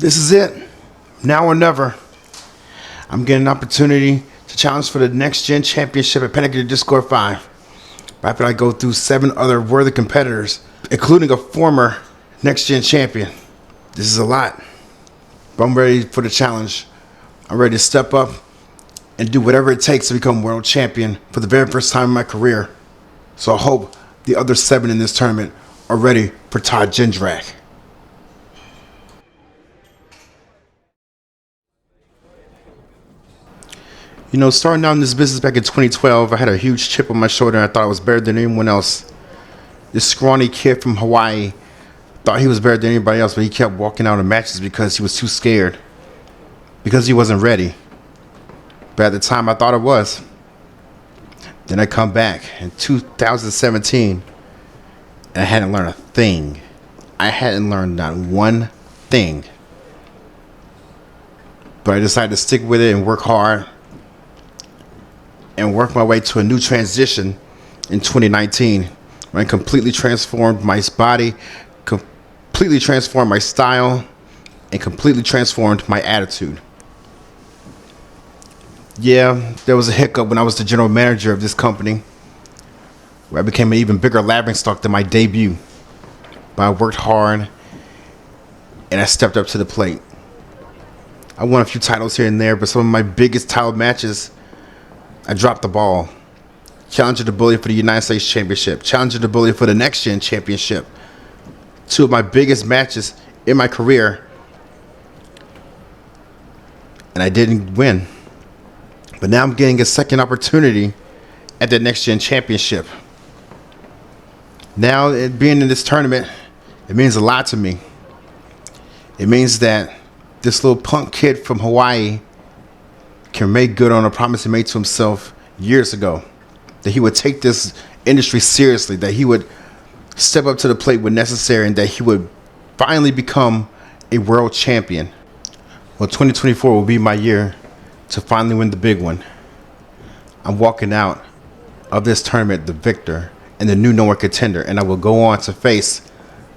This is it. Now or never. I'm getting an opportunity to challenge for the Nex-Gen Championship at Panic! At the Discord 5. After I go through 7 other worthy competitors, including a former Nex-Gen champion. This is a lot. But I'm ready for the challenge. I'm ready to step up and do whatever it takes to become world champion for the very first time in my career. So I hope the other 7 in this tournament are ready for Todd Jindrak. You know, starting out in this business back in 2012, I had a huge chip on my shoulder and I thought I was better than anyone else. This scrawny kid from Hawaii thought he was better than anybody else, but he kept walking out of matches because he was too scared. Because he wasn't ready. But at the time, I thought I was. Then I come back in 2017, and I hadn't learned a thing. I hadn't learned not one thing. But I decided to stick with it and work hard and work my way to a new transition in 2019 when I completely transformed my body, completely transformed my style, and completely transformed my attitude. Yeah, there was a hiccup when I was the general manager of this company, where I became an even bigger laughingstock than my debut. But I worked hard, and I stepped up to the plate. I won a few titles here and there, but some of my biggest title matches, I dropped the ball. Challenger the Bully for the United States Championship. Challenger the Bully for the Nex-Gen Championship. 2 of my biggest matches in my career. And I didn't win. But now I'm getting a second opportunity at the Nex-Gen Championship. Now, being in this tournament, it means a lot to me. It means that this little punk kid from Hawaii can make good on a promise he made to himself years ago. That he would take this industry seriously, that he would step up to the plate when necessary, and that he would finally become a world champion. Well, 2024 will be my year to finally win the big one. I'm walking out of this tournament the victor and the new #1 contender, and I will go on to face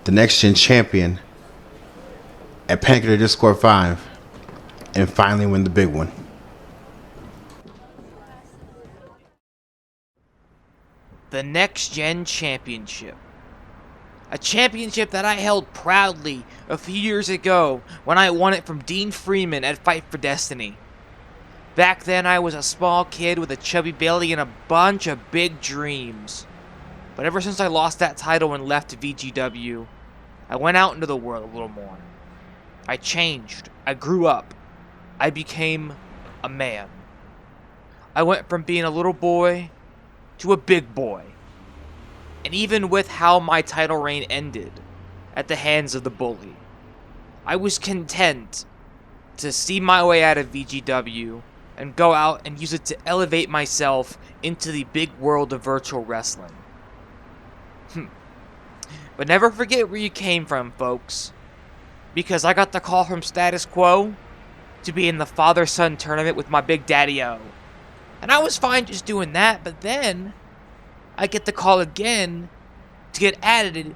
the Nex-Gen champion at Panic! At the Discord 5 and finally win the big one. The Nex-Gen Championship. A championship that I held proudly a few years ago when I won it from Dean Freeman at Fight for Destiny. Back then I was a small kid with a chubby belly and a bunch of big dreams. But ever since I lost that title and left VGW, I went out into the world a little more. I changed. I grew up. I became a man. I went from being a little boy to a big boy. And even with how my title reign ended at the hands of the Bully, I was content to see my way out of VGW and go out and use it to elevate myself into the big world of virtual wrestling. But never forget where you came from, folks. Because I got the call from Status Quo to be in the father-son tournament with my big daddy-o. And I was fine just doing that, but then I get the call again to get added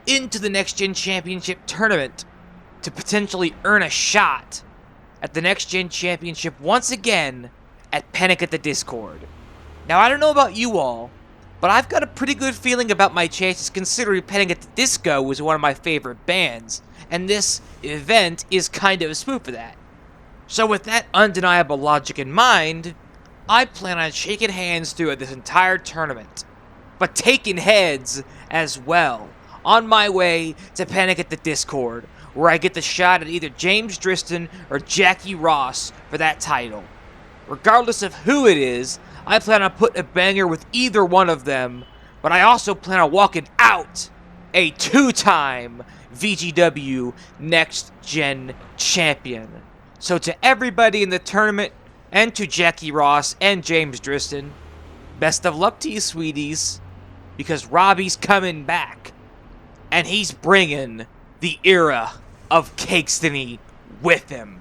into the Nex-Gen Championship Tournament to potentially earn a shot at the Nex-Gen Championship once again at Panic! At the Discord. Now, I don't know about you all, but I've got a pretty good feeling about my chances considering Panic! At the Disco was one of my favorite bands, and this event is kind of a spoof of that. So with that undeniable logic in mind, I plan on shaking hands through this entire tournament, but taking heads as well, on my way to Panic! At the Discord, where I get the shot at either James Driston or Jackie Ross for that title. Regardless of who it is, I plan on putting a banger with either one of them, but I also plan on walking out a 2-time VGW Nex-Gen Champion. So to everybody in the tournament, and to Jackie Ross and James Driston, best of luck to you, sweeties, because Robbie's coming back, and he's bringing the era of Cakestony with him.